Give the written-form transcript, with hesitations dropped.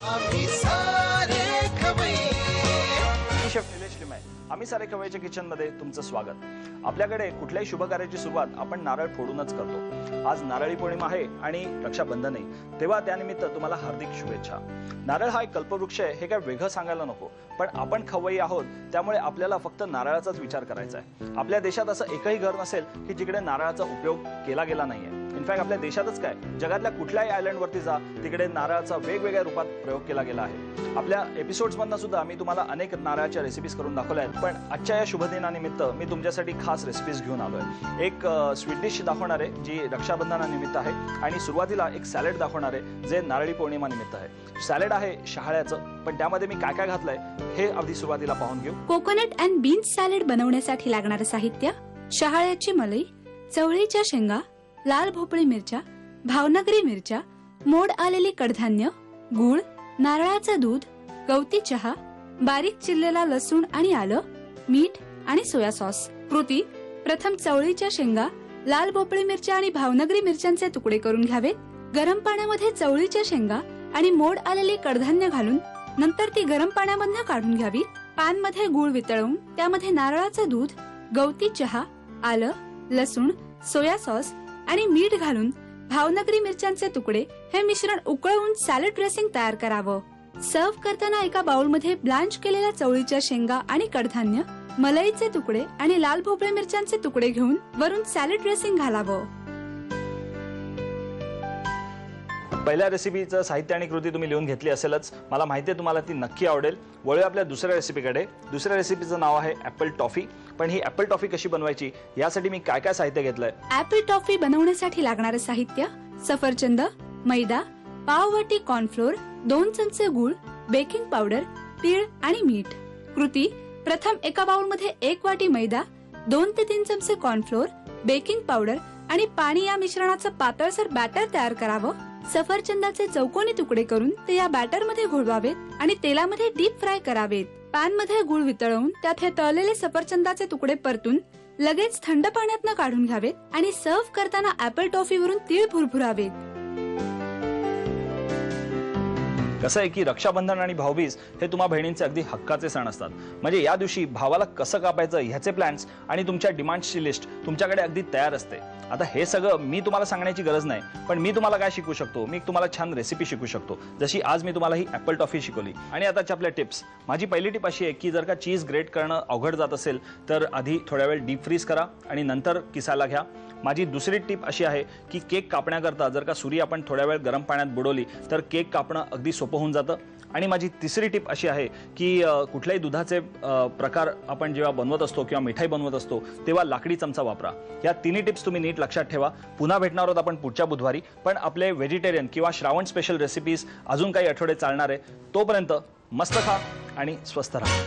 आम्ही सारे खवय्ये। शेफ निलेश लिमये, आम्ही सारे खवय्येच्या किचन मध्ये तुमचं स्वागत। आपल्याकडे कुठल्याही शुभ कार्याची सुरुवात आपण नारळ फोडूनच करतो। आज नारळी पौर्णिमा आहे आणि रक्षाबंधनही, तेव्हा त्यानिमित्त तुम्हाला हार्दिक शुभेच्छा। नारळ हा एक कल्पवृक्ष आहे हे काय वेगळं सांगायला नको, पण आपण खवय्ये आहोत त्यामुळे आपल्याला फक्त नारळाचाच विचार करायचा आहे। आपल्या देशात असं एकही घर नसेल की जिकडे नारळाचा उपयोग केला गेला नाहीये। इनफॅक्ट आपल्या देशातच काय, जगातल्या कुठल्याही आयलंडवरती जा तिकडे नारळाचा वेगवेगळ्या रूपात प्रयोग केला गेला आहे। आपल्या एपिसोड्समधनं सुद्धा मी तुम्हाला अनेक नारळाच्या रेसिपीज करून दाखवल्या आहेत, पण आजच्या या शुभदिनानिमित्त मी तुमच्यासाठी खास रेसिपीज घेऊन आलोय। एक स्वीट डिश दाखवणार आहे जी रक्षाबंधनानिमित्त आहे आणि सुरुवातीला एक सॅलड दाखवणार आहे जे नारळी पौर्णिमा निमित्त आहे। सॅलड आहे शहाळ्याचं, पण त्यामध्ये मी काय काय घातलंय हे अगदी सुरुवातीला पाहून घेऊ। कोकोनट अँड बीन्स सॅलड बनवण्यासाठी लागणारे साहित्य: शहाळ्याची मलई, चवळीच्या शेंगा, लाल भोपळी मिरच्या, भावनगरी मिरच्या, मोड आलेली कडधान्य, गूळ, नारळाचं दूध, गवती चहा, बारीक चिरलेला लसूण आणि आलं, मीठ आणि सोया सॉस। कृती: प्रथम चवळीच्या शेंगा, लाल भोपळी मिरच्या आणि भावनगरी मिरच्यांचे तुकडे करून घ्यावेत। गरम पाण्यामध्ये चवळीच्या शेंगा आणि मोड आलेली कडधान्य घालून नंतर ती गरम पाण्यामधून काढून घ्यावी। पॅन मध्ये गूळ वितळवून त्यामध्ये नारळाचं दूध, गवती चहा, आलं, लसूण, सोया सॉस आणि मीठ घालून भावनगरी मिरच्यांचे तुकडे हे मिश्रण उकळवून सॅलड ड्रेसिंग तयार करावं। सर्व्ह करताना एका बाउलमध्ये ब्लांच केलेल्या चवळीच्या शेंगा आणि कडधान्य, मलईचे तुकडे आणि लाल भोपळे मिरच्यांचे तुकडे घेऊन वरून सॅलड ड्रेसिंग घालावं। पहिल्या रेसिपीचं साहित्य आणि कृती तुम्ही लिहून घेतली असेलच, मला माहिती आहे तुम्हाला ती नक्की आवडेल। वळूया आपल्या दुसऱ्या रेसिपीकडे। दुसऱ्या रेसिपीचं नाव आहे ऍपल टॉफी। पण ही ऍपल टॉफी कशी बनवायची यासाठी मी काय काय साहित्य घेतलंय? ऍपल टॉफी बनवण्यासाठी लागणारे साहित्य: सफरचंद, मैदा, पाव वाटी कॉर्नफ्लोअर, 2 चमचे गूळ, बेकिंग पावडर, तीळ आणि मीठ। कृती: प्रथम एका बाउलमध्ये 1 वाटी मैदा, 2 ते 3 चमचे कॉर्नफ्लोअर, बेकिंग पावडर आणि पाणी या मिश्रणाचं पातळसर बॅटर तयार करावं। सफरचंदाचे चौकोनी तुकडे करून ते या बॅटर मध्ये घोळवावेत आणि तेलामध्ये डीप फ्राय करावेत। पॅन मध्ये गूळ वितळवून त्यात हे तळलेले सफरचंदाचे तुकडे परतून लगेच थंड पाण्यातनं काढून घ्यावेत आणि सर्व्ह करताना ऍपल टॉफीवरून तीळ भुरभुरावेत। कसं आहे की रक्षाबंधन आणि भाऊबीज हे तुम्हा बहिणींचे अगदी हक्काचे सण असतात। म्हणजे या दिवशी भावाला कसं कापायचं ह्याचे प्लॅन्स आणि तुमच्या डिमांड्सची लिस्ट तुमच्याकडे अगदी तयार असते। आता हे सगळं मी तुम्हाला सांगण्याची गरज नाही, पण मी तुम्हाला काय शिकू शकतो, मी तुम्हाला छान रेसिपी शिकू शकतो, जशी आज मी तुम्हाला ही ऍपल टॉफी शिकवली। आणि आताच्या आपल्या टिप्स। माझी पहिली टिप अशी आहे की जर का चीज ग्रेट करणं अवघड जात असेल तर आधी थोड्या वेळ डीप फ्रीज करा आणि नंतर किसायला घ्या। माझी दुसरी टिप अशी आहे की केक कापण्याकरता जर का सुरी आपण थोड्या वेळ गरम पाण्यात बुडवली तर केक कापणं अगदी सोपं होऊन जातं। आणि माझी तिसरी टिप अशी आहे की कुठल्याही दुधाचे प्रकार आपण जेव्हा बनवत असतो किंवा मिठाई बनवत असतो तेव्हा लाकडी चमचा वापरा। या तिन्ही टिप्स तुम्ही नीट लक्षात ठेवा। पुन्हा भेटणार आहोत आपण पुढच्या बुधवारी, पण आपले व्हेजिटेरियन किंवा श्रावण स्पेशल रेसिपीज अजून काही आठवडे चालणार आहे। तोपर्यंत मस्त खा आणि स्वस्थ राहा।